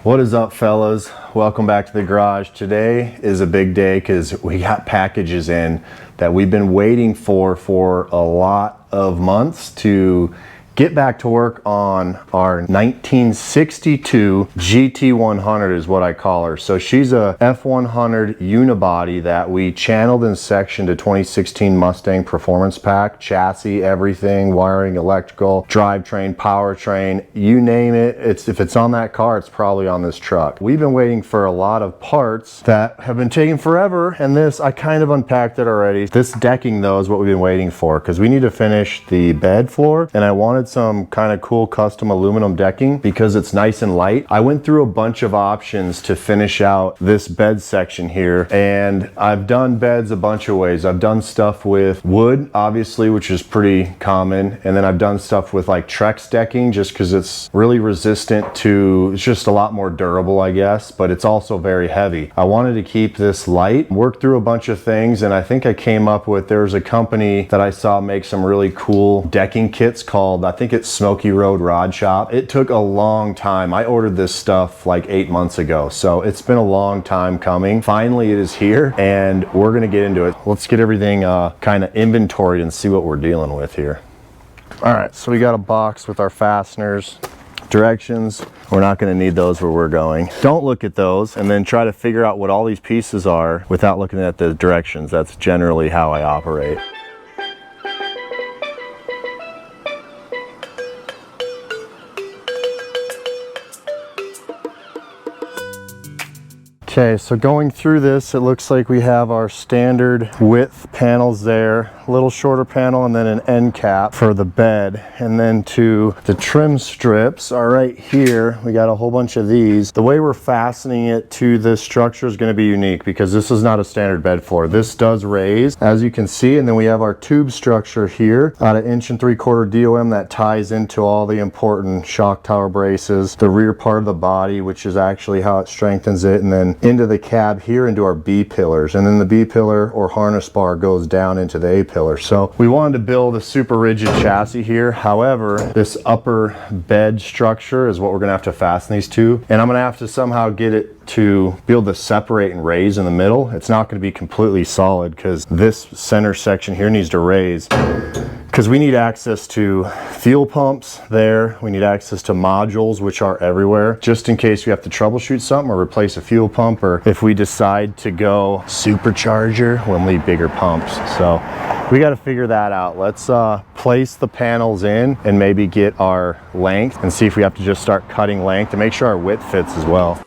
What is up, fellas? Welcome back to the garage. Today is a big day because we got packages in that we've been waiting for a lot of months to get back to work on our 1962 GT 100 is what I call her. So she's a F100 Unibody that we channeled and sectioned a 2016 Mustang Performance Pack, chassis, everything, wiring, electrical, drivetrain, powertrain, you name it. If it's on that car, it's probably on this truck. We've been waiting for a lot of parts that have been taking forever, and this, I kind of unpacked it already. This decking though is what we've been waiting for because we need to finish the bed floor, and I wanted some kind of cool custom aluminum decking because it's nice and light. I went through a bunch of options to finish out this bed section here, and I've done beds a bunch of ways. I've done stuff with wood, obviously, which is pretty common, and then I've done stuff with like Trex decking just because it's really resistant to, it's just a lot more durable, I guess, but it's also very heavy. I wanted to keep this light, worked through a bunch of things, and I think I came up with, there's a company that I saw make some really cool decking kits called, I think it's Smoky Road Rod Shop. It took a long time. I ordered this stuff like 8 months ago, so it's been a long time coming. Finally, it is here, and we're gonna get into it. Let's get everything kind of inventoried and see what we're dealing with here. All right, so we got a box with our fasteners. Directions, we're not going to need those where we're going. Don't look at those and then try to figure out what all these pieces are without looking at the directions. That's generally how I operate. Okay, so going through this, it looks like we have our standard width panels there, a little shorter panel, and then an end cap for the bed. And then to the trim strips are right here. We got a whole bunch of these. The way we're fastening it to this structure is going to be unique because this is not a standard bed floor. This does raise, as you can see, and then we have our tube structure here, about 1 3/4 DOM that ties into all the important shock tower braces, the rear part of the body, which is actually how it strengthens it, and then into the cab here into our B pillars, and then the B pillar or harness bar goes down into the A pillar. So we wanted to build a super rigid chassis here. However, this upper bed structure is what we're gonna have to fasten these to, and I'm gonna have to somehow get it to be able to separate and raise in the middle. It's not going to be completely solid because this center section here needs to raise because we need access to fuel pumps there. We need access to modules, which are everywhere, just in case we have to troubleshoot something or replace a fuel pump, or if we decide to go supercharger, we'll need bigger pumps. So we got to figure that out. Let's place the panels in and maybe get our length and see if we have to just start cutting length to make sure our width fits as well.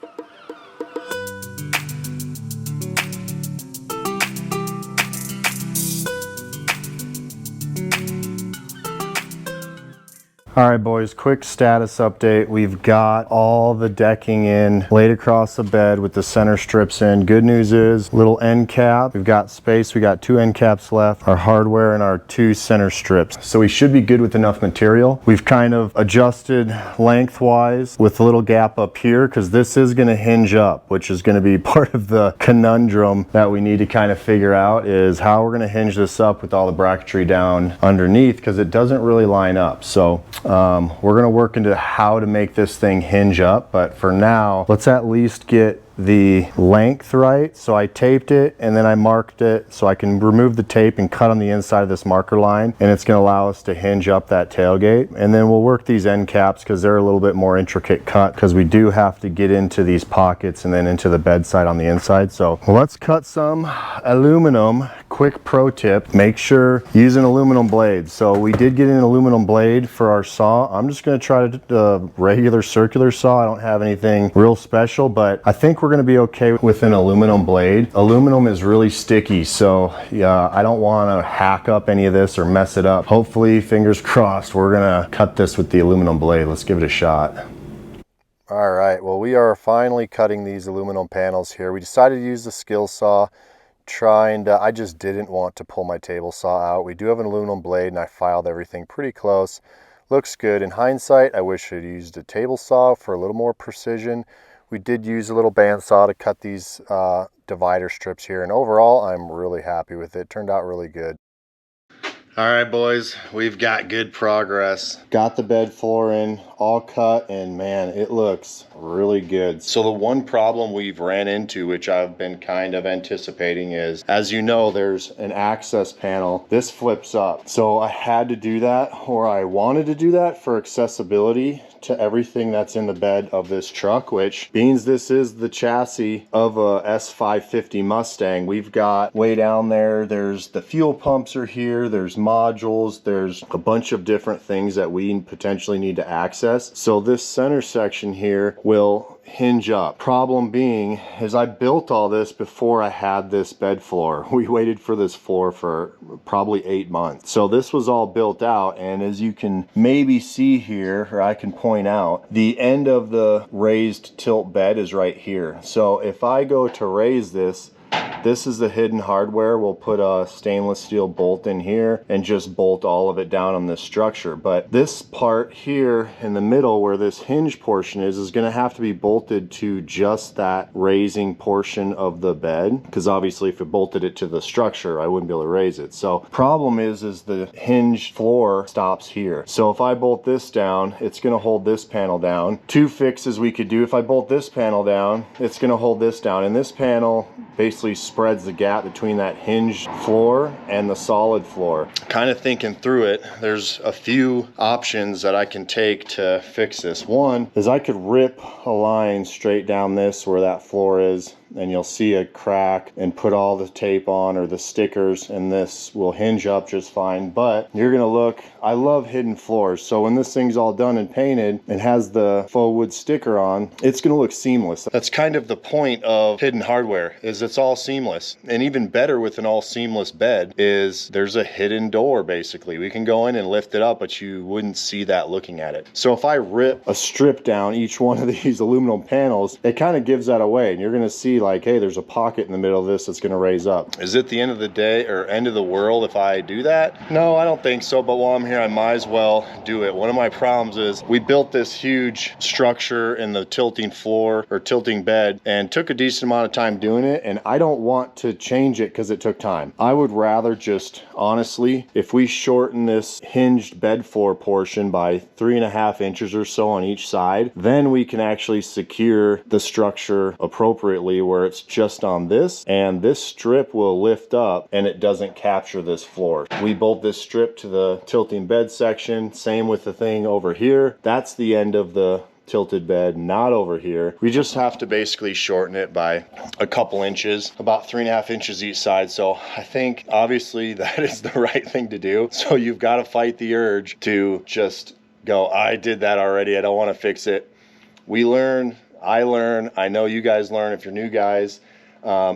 All right, boys, quick status update. We've got all the decking in, laid across the bed with the center strips in. Good news is, little end cap. We've got space. We got 2 end caps left, our hardware and our 2 center strips. So we should be good with enough material. We've kind of adjusted lengthwise with a little gap up here because this is going to hinge up, which is going to be part of the conundrum that we need to kind of figure out is how we're going to hinge this up with all the bracketry down underneath because it doesn't really line up. So we're going to work into how to make this thing hinge up, but for now, let's at least get the length right. So I taped it and then I marked it so I can remove the tape and cut on the inside of this marker line, and it's going to allow us to hinge up that tailgate. And then we'll work these end caps because they're a little bit more intricate cut, because we do have to get into these pockets and then into the bedside on the inside. So let's cut some aluminum. Quick pro tip, make sure use an aluminum blade. So we did get an aluminum blade for our saw. I'm just going to try a regular circular saw. I don't have anything real special, but I think we're going to be okay with an aluminum blade. Aluminum is really sticky, so yeah, I don't want to hack up any of this or mess it up. Hopefully, fingers crossed, we're going to cut this with the aluminum blade. Let's give it a shot. All right, well, we are finally cutting these aluminum panels here. We decided to use the skill saw. I just didn't want to pull my table saw out. We do have an aluminum blade and I filed everything pretty close. Looks good. In hindsight, I wish I'd used a table saw for a little more precision. We did use a little bandsaw to cut these divider strips here, and overall I'm really happy with it. Turned out really good. All right, boys, we've got good progress. Got the bed floor in, all cut, and man, it looks really good. So the one problem we've ran into, which I've been kind of anticipating, is, as you know, there's an access panel. This flips up. So I had to do that, or I wanted to do that for accessibility to everything that's in the bed of this truck, which means this is the chassis of a S550 Mustang. We've got way down there, there's the fuel pumps are here, there's modules, there's a bunch of different things that we potentially need to access. So this center section here will hinge up. Problem being is I built all this before I had this bed floor. We waited for this floor for probably 8 months. So this was all built out, and as you can maybe see here, or I can point out, the end of the raised tilt bed is right here. So if I go to raise this, this is the hidden hardware. We'll put a stainless steel bolt in here and just bolt all of it down on this structure. But this part here in the middle where this hinge portion is going to have to be bolted to just that raising portion of the bed, because obviously if it bolted it to the structure, I wouldn't be able to raise it. So problem is the hinge floor stops here. So if I bolt this down, it's going to hold this panel down. Two fixes we could do: if I bolt this panel down, it's going to hold this down, and this panel basically spreads the gap between that hinged floor and the solid floor. Kind of thinking through it, there's a few options that I can take to fix this. One is I could rip a line straight down this where that floor is, and you'll see a crack, and put all the tape on or the stickers, and this will hinge up just fine. But you're gonna look, I love hidden floors, so when this thing's all done and painted and has the faux wood sticker on, it's gonna look seamless. That's kind of the point of hidden hardware, is it's all seamless. And even better with an all seamless bed is there's a hidden door. Basically we can go in and lift it up, but you wouldn't see that looking at it. So if I rip a strip down each one of these aluminum panels, it kind of gives that away, and you're gonna see like, hey, there's a pocket in the middle of this that's going to raise up. Is it the end of the day or end of the world if I do that? No, I don't think so, but while I'm here I might as well do it. One of my problems is we built this huge structure in the tilting floor or tilting bed and took a decent amount of time doing it, and I don't want to change it because it took time. I would rather just, honestly, if we shorten this hinged bed floor portion by 3.5 inches or so on each side, then we can actually secure the structure appropriately, where it's just on this, and this strip will lift up and it doesn't capture this floor. We bolt this strip to the tilting bed section, same with the thing over here. That's the end of the tilted bed, not over here. We just have to basically shorten it by a couple inches, about 3.5 inches each side. So I think obviously that is the right thing to do. So you've got to fight the urge to just go, I did that already, I don't want to fix it. We learn, I learn, I know you guys learn. If you're new guys,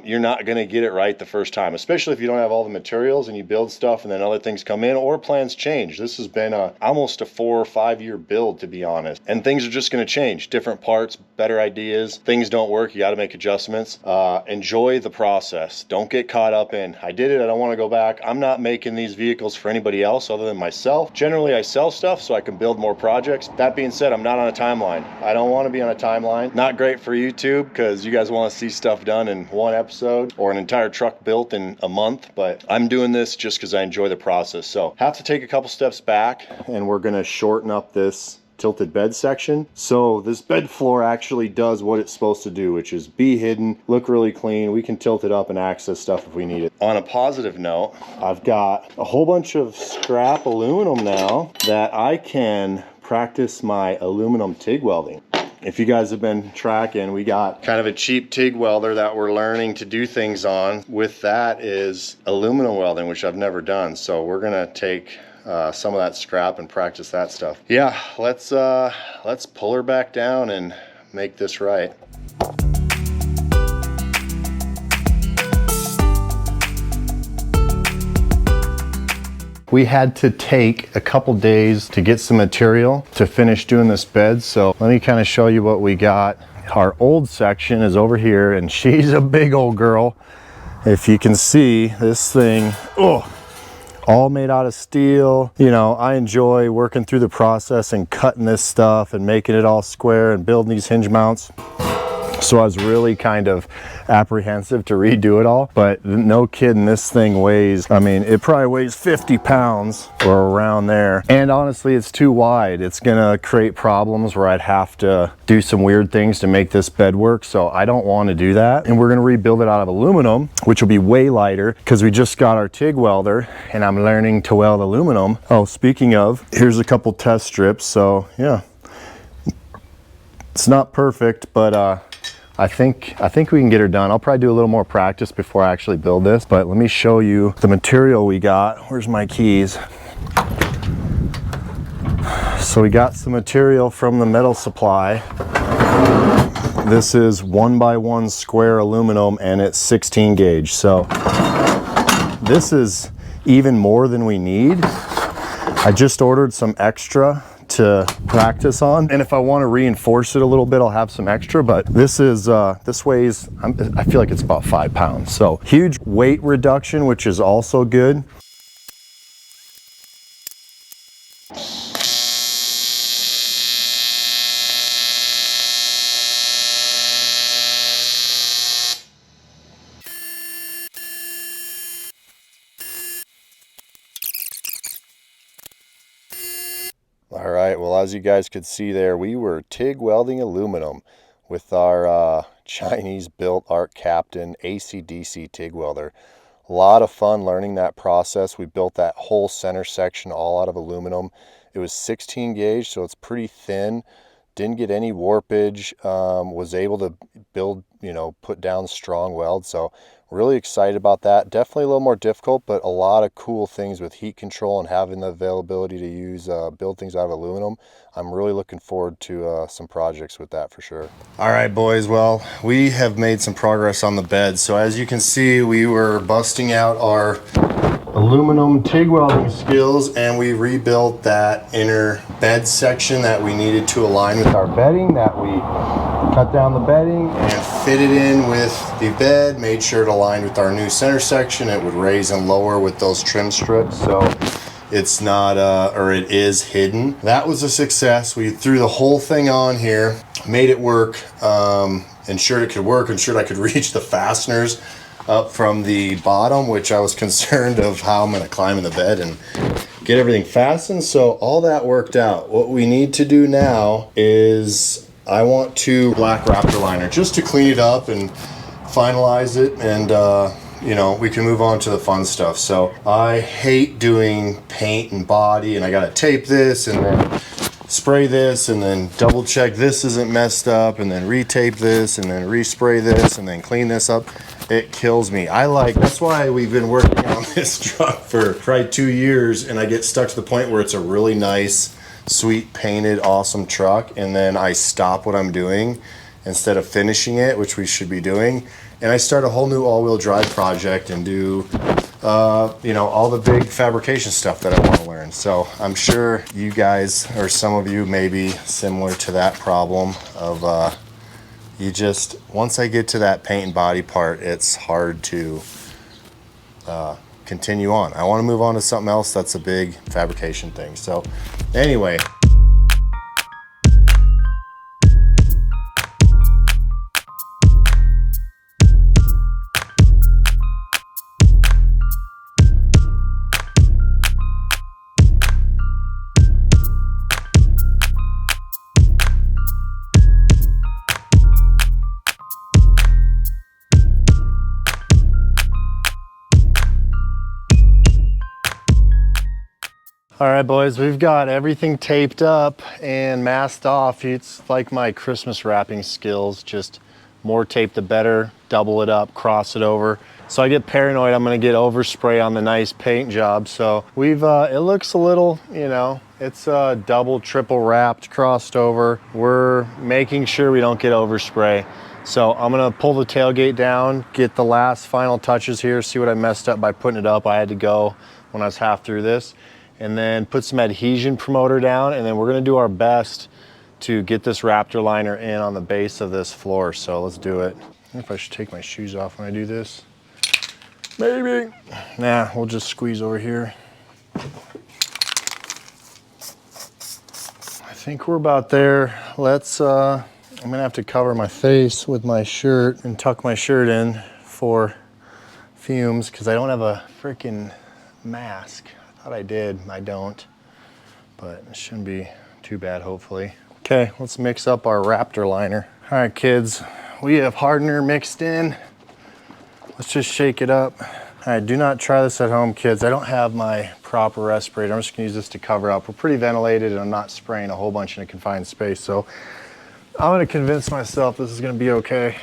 you're not going to get it right the first time, especially if you don't have all the materials and you build stuff and then other things come in or plans change. This has been almost a 4 or 5 year build, to be honest, and things are just going to change. Different parts, better ideas, things don't work, you got to make adjustments. Enjoy the process. Don't get caught up in, I did it, I don't want to go back. I'm not making these vehicles for anybody else other than myself. Generally I sell stuff so I can build more projects. That being said, I'm not on a timeline. I don't want to be on a timeline. Not great for YouTube because you guys want to see stuff done in one episode or an entire truck built in a month, but I'm doing this just because I enjoy the process. So have to take a couple steps back, and we're going to shorten up this tilted bed section. So this bed floor actually does what it's supposed to do, which is be hidden, look really clean. We can tilt it up and access stuff if we need it. On a positive note, I've got a whole bunch of scrap aluminum now that I can practice my aluminum TIG welding. If you guys have been tracking, we got kind of a cheap TIG welder that we're learning to do things on. With that is aluminum welding, which I've never done. So we're gonna take some of that scrap and practice that stuff. Yeah, let's pull her back down and make this right. We had to take a couple days to get some material to finish doing this bed. So let me kind of show you what we got. Our old section is over here and she's a big old girl. If you can see this thing, oh, all made out of steel. You know, I enjoy working through the process and cutting this stuff and making it all square and building these hinge mounts. So I was really kind of apprehensive to redo it all, but no kidding, this thing weighs, I mean, it probably weighs 50 pounds or around there. And honestly, it's too wide. It's gonna create problems where I'd have to do some weird things to make this bed work. So I don't want to do that. And we're gonna rebuild it out of aluminum, which will be way lighter because we just got our TIG welder and I'm learning to weld aluminum. Oh, speaking of, here's a couple test strips. So yeah, it's not perfect, but I think we can get her done. I'll probably do a little more practice before I actually build this, but let me show you the material we got. Where's my keys? So we got some material from the metal supply. This is 1x1 square aluminum and it's 16 gauge. So this is even more than we need. I just ordered some extra to practice on, and if I want to reinforce it a little bit, I'll have some extra, but this is this weighs, I feel like it's about 5 pounds, so huge weight reduction, which is also good. All right, well, as you guys could see there, we were TIG welding aluminum with our Chinese-built Art Captain AC/DC TIG welder. A lot of fun learning that process. We built that whole center section all out of aluminum. It was 16 gauge, so it's pretty thin. Didn't get any warpage. Was able to build, you know, put down strong weld. So really excited about that. Definitely a little more difficult, but a lot of cool things with heat control and having the availability to use build things out of aluminum. I'm really looking forward to some projects with that for sure. All right, boys, well, we have made some progress on the bed. So as you can see, we were busting out our aluminum TIG welding skills and we rebuilt that inner bed section that we needed to align with our bedding. That we cut down the bedding and fit it in with the bed, made sure it aligned with our new center section. It would raise and lower with those trim strips, so it's not or it is hidden. That was a success. We threw the whole thing on here, made it work, ensured it could work, ensured I could reach the fasteners up from the bottom, which I was concerned of how I'm going to climb in the bed and get everything fastened. So all that worked out. What we need to do now is I want to black Raptor liner just to clean it up and finalize it, and you know, we can move on to the fun stuff. So I hate doing paint and body, and I gotta tape this and then spray this and then double check this isn't messed up and then retape this and then respray this and then clean this up. It kills me. That's why we've been working on this truck for probably 2 years, and I get stuck to the point where it's a really nice, sweet, painted, awesome truck, and then I stop what I'm doing instead of finishing it, which we should be doing, and I start a whole new all-wheel drive project and do you know, all the big fabrication stuff that I want to learn. So I'm sure you guys, or some of you, may be similar to that problem of you just, once I get to that paint and body part, it's hard to continue on. I want to move on to something else that's a big fabrication thing. So anyway, All right, boys, we've got everything taped up and masked off. It's like my Christmas wrapping skills, just more tape the better, double it up, cross it over. So I get paranoid I'm gonna get overspray on the nice paint job. So we've, it looks a little, you know, it's double, triple wrapped, crossed over. We're making sure we don't get overspray. So I'm gonna pull the tailgate down, get the last final touches here, see what I messed up by putting it up. I had to go when I was half through this, and then put some adhesion promoter down, and then we're gonna do our best to get this Raptor liner in on the base of this floor. So let's do it. I wonder if I should take my shoes off when I do this. Maybe. Nah, we'll just squeeze over here. I think we're about there. Let's, I'm gonna have to cover my face with my shirt and tuck my shirt in for fumes because I don't have a freaking mask. I thought I did, I don't, but it shouldn't be too bad, hopefully. Okay, let's mix up our Raptor liner. All right, kids, we have hardener mixed in. Let's just shake it up. All right, do not try this at home, kids. I don't have my proper respirator. I'm just gonna use this to cover up. We're pretty ventilated and I'm not spraying a whole bunch in a confined space, so I'm gonna convince myself this is gonna be okay.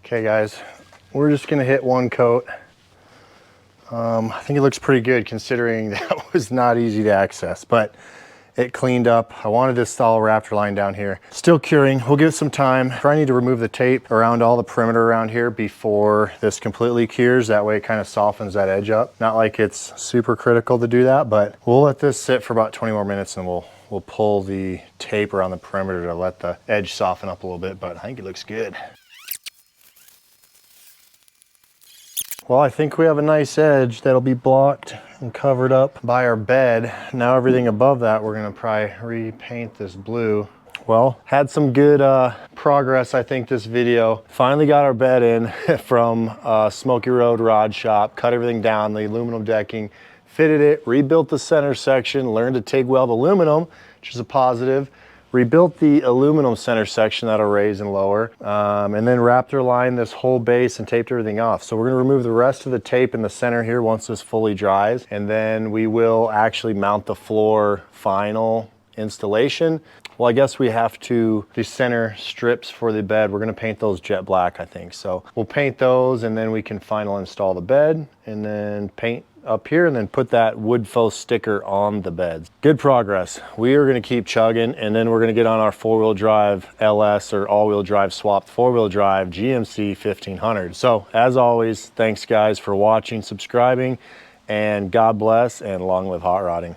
Okay guys, we're just gonna hit one coat. I think it looks pretty good considering that was not easy to access, but it cleaned up. I wanted to install a Raptor line down here. Still curing, we'll give it some time. I need to remove the tape around all the perimeter around here before this completely cures. That way it kind of softens that edge up. Not like it's super critical to do that, but we'll let this sit for about 20 more minutes and we'll pull the tape around the perimeter to let the edge soften up a little bit, but I think it looks good. Well, I think we have a nice edge that'll be blocked and covered up by our bed. Now everything above that, we're gonna probably repaint this blue. Well, had some good progress, I think, this video. Finally got our bed in from Smoky Road Rod Shop, cut everything down, the aluminum decking, fitted it, rebuilt the center section, learned to TIG weld aluminum, which is a positive. Rebuilt the aluminum center section that'll raise and lower, and then Raptor lined this whole base and taped everything off. So we're gonna remove the rest of the tape in the center here once this fully dries, and then we will actually mount the floor final installation. Well, I guess we have to, the center strips for the bed, we're gonna paint those jet black, I think. So we'll paint those and then we can final install the bed and then paint up here and then put that wood faux sticker on the beds. Good progress. We are gonna keep chugging and then we're gonna get on our four-wheel drive LS or all-wheel drive swapped four-wheel drive GMC 1500. So as always, thanks guys for watching, subscribing, and God bless and long live hot rodding.